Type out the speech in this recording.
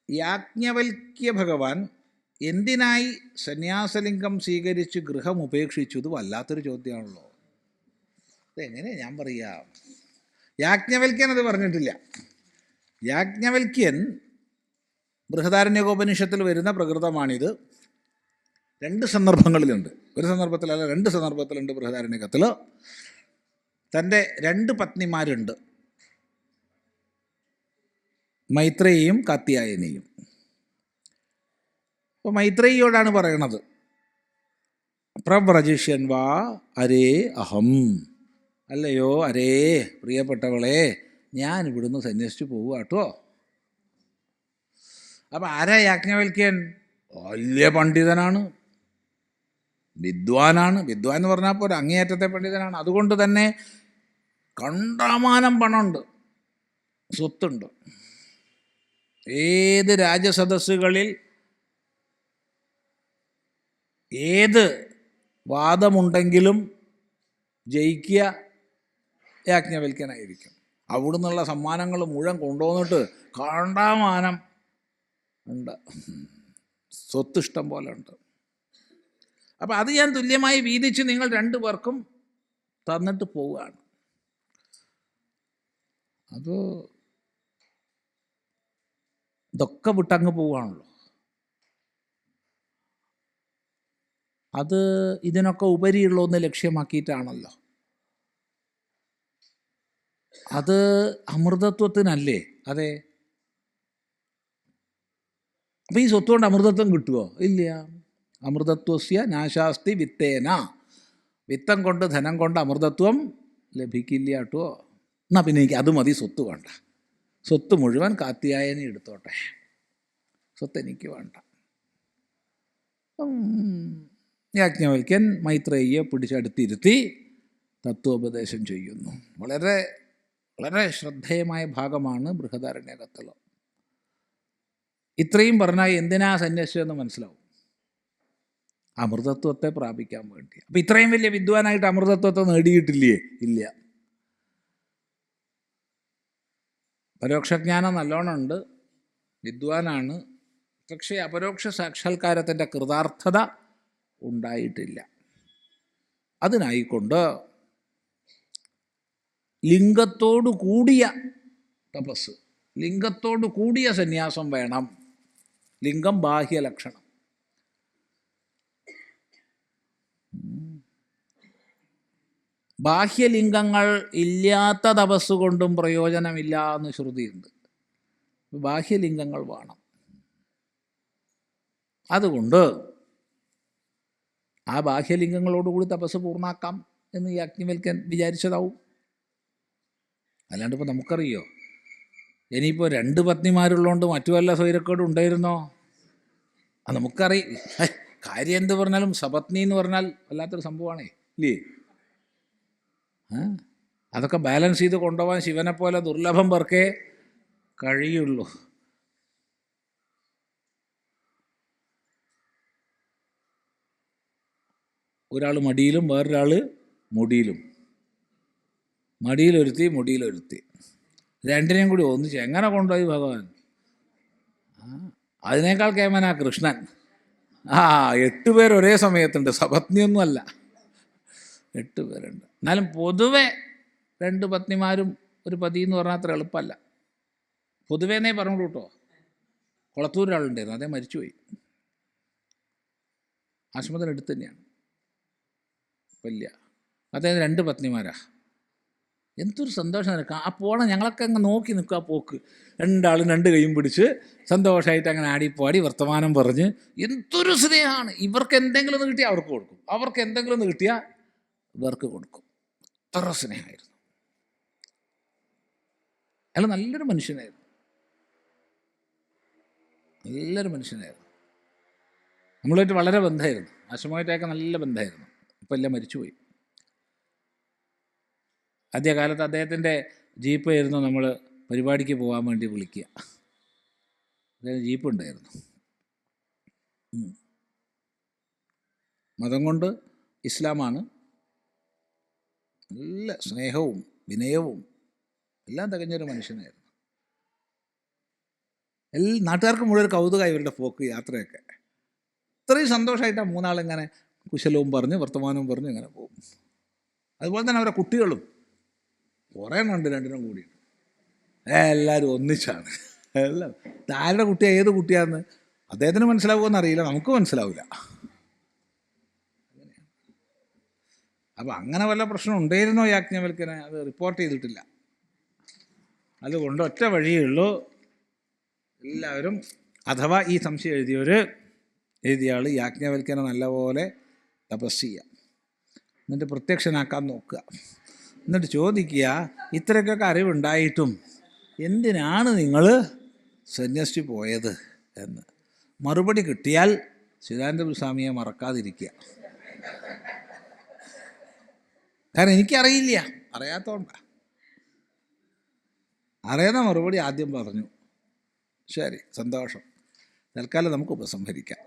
യാജ്ഞവൽക്യ ഭഗവാൻ എന്തിനായി സന്യാസലിംഗം സ്വീകരിച്ച് ഗൃഹം ഉപേക്ഷിച്ചു? ഇത് വല്ലാത്തൊരു ചോദ്യമാണല്ലോ. ഇതെങ്ങനെ ഞാൻ പറയുക? യാജ്ഞവൽക്യൻ അത് പറഞ്ഞിട്ടില്ല. യാജ്ഞവൽക്യൻ ബൃഹദാരണ്യകോപനിഷത്തിൽ വരുന്ന പ്രകൃതമാണിത്. രണ്ട് സന്ദർഭങ്ങളിലുണ്ട്. ഒരു സന്ദർഭത്തിലല്ല, രണ്ട് സന്ദർഭത്തിലുണ്ട്. ബൃഹദാരണ്യകത്തിൽ തൻ്റെ രണ്ട് പത്നിമാരുണ്ട്, മൈത്രേയിയും കാത്യായനിയും. അപ്പോൾ മൈത്രേയിയോടാണ് പറയണത്, പ്രവ്രജിഷ്യൻ വാ അരേ അഹം, അല്ലയോ അരേ പ്രിയപ്പെട്ടവളെ, ഞാൻ ഇവിടുന്ന് സന്യസിച്ചു പോവുക കേട്ടോ. അപ്പം ആരാ യാജ്ഞവൽക്യൻ? വലിയ പണ്ഡിതനാണ്, വിദ്വാനാണ്. വിദ്വാൻ എന്ന് പറഞ്ഞാൽ ഇപ്പോൾ ഒരു അങ്ങേയറ്റത്തെ പണ്ഡിതനാണ്. അതുകൊണ്ട് തന്നെ കണ്ടമാനം പണമുണ്ട്, സ്വത്തുണ്ട്. ഏത് രാജസദസ്സുകളിൽ ഏത് വാദമുണ്ടെങ്കിലും ജയിക്കുക യാജ്ഞവൽക്യനായിരിക്കും. അവിടെ നിന്നുള്ള സമ്മാനങ്ങൾ മുഴുവൻ കൊണ്ടുവന്നിട്ട് കണ്ടമാനം ഉണ്ട്, സ്വത്ത് ഇഷ്ടം പോലെ ഉണ്ട്. അപ്പം അത് ഞാൻ തുല്യമായി വീതിച്ച് നിങ്ങൾ രണ്ടു പേർക്കും തന്നിട്ട് പോവുകയാണ്. അത് ഇതൊക്കെ വിട്ടങ്ങ് പോവുകയാണല്ലോ. അത് ഇതിനൊക്കെ ഉപരിയുള്ള ഒന്ന് ലക്ഷ്യമാക്കിയിട്ടാണല്ലോ. അത് അമൃതത്വത്തിനല്ലേ? അതെ. അപ്പം ഈ സ്വത്ത് കൊണ്ട് അമൃതത്വം കിട്ടുമോ? ഇല്ല. അമൃതത്വസ്യ നാശാസ്തി വിത്തേന. വിത്തം കൊണ്ട് ധനം കൊണ്ട് അമൃതത്വം ലഭിക്കില്ല കേട്ടോ. എന്നാൽ പിന്നെ എനിക്ക് അത് മതി, സ്വത്ത് വേണ്ട. സ്വത്ത് മുഴുവൻ കാത്യായനി എടുത്തോട്ടെ, സ്വത്ത് എനിക്ക് വേണ്ട. യാജ്ഞവൽക്യൻ മൈത്രേയിയെ പിടിച്ചടുത്തിരുത്തി തത്വോപദേശം ചെയ്യുന്നു. വളരെ വളരെ ശ്രദ്ധേയമായ ഭാഗമാണ് ബൃഹദാരണ്യകത്തിൽ. ഇത്രയും പറഞ്ഞാൽ എന്തിനാ സന്യസിച്ചതെന്ന് മനസ്സിലാവും. അമൃതത്വത്തെ പ്രാപിക്കാൻ വേണ്ടി. അപ്പം ഇത്രയും വലിയ വിദ്വാനായിട്ട് അമൃതത്വത്തെ നേടിയിട്ടില്ലേ? ഇല്ല. പരോക്ഷജ്ഞാനം നല്ലോണം ഉണ്ട്, വിദ്വാനാണ്. പക്ഷേ അപരോക്ഷ സാക്ഷാത്കാരത്തിൻ്റെ കൃതാർത്ഥത ഉണ്ടായിട്ടില്ല. അതിനായിക്കൊണ്ട് ലിംഗത്തോടു കൂടിയ തപസ്, ലിംഗത്തോടു കൂടിയ സന്യാസം വേണം. ലിംഗം ബാഹ്യലക്ഷണം. ബാഹ്യലിംഗങ്ങൾ ഇല്ലാത്ത തപസ് കൊണ്ടും പ്രയോജനമില്ല എന്ന് ശ്രുതിയുണ്ട്. ബാഹ്യലിംഗങ്ങൾ വേണം. അതുകൊണ്ട് ആ ബാഹ്യലിംഗങ്ങളോടുകൂടി തപസ് പൂർണ്ണാക്കാം എന്ന് യാജ്ഞവൽക്യൻ വിചാരിച്ചതാവും. അല്ലാണ്ട് ഇപ്പോൾ നമുക്കറിയോ? ഇനിയിപ്പോൾ രണ്ട് പത്നിമാരുള്ളതുകൊണ്ട് മറ്റു വല്ല സ്വൈരക്കേടും ഉണ്ടായിരുന്നോ? നമുക്കറിയാം. കാര്യം എന്ത് പറഞ്ഞാലും സപത്നി എന്ന് പറഞ്ഞാൽ വല്ലാത്തൊരു സംഭവമാണേ, ഇല്ലേ? അതൊക്കെ ബാലൻസ് ചെയ്ത് കൊണ്ടുപോകാൻ ശിവനെ പോലെ ദുർലഭം പേർക്കേ കഴിയുള്ളൂ. ഒരാൾ മടിയിലും വേറൊരാൾ മുടിയിലും. മടിയിലൊരുത്തി മുടിയിലൊരുത്തി, രണ്ടിനെയും കൂടി ഒന്നിച്ച് എങ്ങനെ കൊണ്ടുപോയി ഭഗവാൻ? അതിനേക്കാൾ കേമനാ കൃഷ്ണൻ. 8 പേർ ഒരേ സമയത്തുണ്ട്, സപത്നിയൊന്നുമല്ല, 8 പേരുണ്ട്. എന്നാലും പൊതുവെ 2 പത്നിമാരും ഒരു പതി എന്ന് പറഞ്ഞാൽ അത്ര എളുപ്പമല്ല. പൊതുവേ എന്നേ പറഞ്ഞു കേട്ടോ. കുളത്തൂർ ഒരാളുണ്ടായിരുന്നു, അതേ മരിച്ചുപോയി. ആശ്രമത്തിനടുത്ത് തന്നെയാണ്. വലിയ അദ്ദേഹം 2 പത്നിമാരാ. എന്തൊരു സന്തോഷം നിൽക്കാം ആ പോണം. ഞങ്ങളൊക്കെ അങ്ങ് നോക്കി നിൽക്കുക. പോക്ക് രണ്ടാളും 2 കൈയും പിടിച്ച് സന്തോഷമായിട്ട് അങ്ങനെ ആടിപ്പാടി വർത്തമാനം പറഞ്ഞ് എന്തൊരു സ്നേഹമാണ്. ഇവർക്ക് എന്തെങ്കിലും ഒന്ന് കിട്ടിയാൽ അവർക്ക് കൊടുക്കും, അവർക്ക് എന്തെങ്കിലും ഒന്ന് കിട്ടിയാൽ ഇവർക്ക് കൊടുക്കും. അത്ര സ്നേഹമായിരുന്നു. അയാൾ നല്ലൊരു മനുഷ്യനായിരുന്നു, നല്ലൊരു മനുഷ്യനായിരുന്നു. നമ്മളായിട്ട് വളരെ ബന്ധമായിരുന്നു. ആശ്രമമായിട്ടൊക്കെ നല്ല ബന്ധമായിരുന്നു. ഇപ്പം എല്ലാം മരിച്ചുപോയി. ആദ്യകാലത്ത് അദ്ദേഹത്തിൻ്റെ ജീപ്പായിരുന്നു നമ്മൾ പരിപാടിക്ക് പോകാൻ വേണ്ടി വിളിക്കുക. അദ്ദേഹം ജീപ്പ് ഉണ്ടായിരുന്നു. മതം കൊണ്ട് ഇസ്ലാമാണ്. നല്ല സ്നേഹവും വിനയവും എല്ലാം തികഞ്ഞൊരു മനുഷ്യനായിരുന്നു. നാട്ടുകാർക്ക് മുഴുവൻ കൗതുകമായി ഇവരുടെ പോക്ക്, യാത്രയൊക്കെ. ഇത്രയും സന്തോഷമായിട്ടാണ് മൂന്നാളിങ്ങനെ കുശലവും പറഞ്ഞ് വർത്തമാനവും പറഞ്ഞ് ഇങ്ങനെ പോകും. അതുപോലെ തന്നെ അവരുടെ കുട്ടികളും കുറേ എണ്ണമുണ്ട്, രണ്ടിനും കൂടി എല്ലാവരും ഒന്നിച്ചാണ്. എല്ലാം ആരുടെ കുട്ടിയാണ്, ഏത് കുട്ടിയാണെന്ന് അദ്ദേഹത്തിന് മനസ്സിലാവുമെന്ന് അറിയില്ല, നമുക്ക് മനസ്സിലാവില്ല. അപ്പം അങ്ങനെ വല്ല പ്രശ്നം ഉണ്ടായിരുന്നോ യാജ്ഞവൽക്കന്? അത് റിപ്പോർട്ട് ചെയ്തിട്ടില്ല. അതുകൊണ്ട് ഒറ്റ വഴിയേ ഉള്ളൂ, എല്ലാവരും അഥവാ ഈ സംശയം എഴുതിയ ആൾ യാജ്ഞവൽക്കനെ നല്ലപോലെ തപസ് ചെയ്യുക, എന്നിട്ട് പ്രത്യക്ഷനാക്കാൻ നോക്കുക, എന്നിട്ട് ചോദിക്കുക ഇത്രയ്ക്കൊക്കെ അറിവുണ്ടായിട്ടും എന്തിനാണ് നിങ്ങൾ സന്യസിച്ച് പോയത് എന്ന്. മറുപടി കിട്ടിയാൽ ചിദാനന്ദ സ്വാമിയെ മറക്കാതിരിക്കുക. കാരണം എനിക്കറിയില്ല, അറിയാത്തതുകൊണ്ടാണ്. അറിയാവുന്ന മറുപടി ആദ്യം പറഞ്ഞു. ശരി, സന്തോഷം. തൽക്കാലം നമുക്ക് ഉപസംഹരിക്കാം.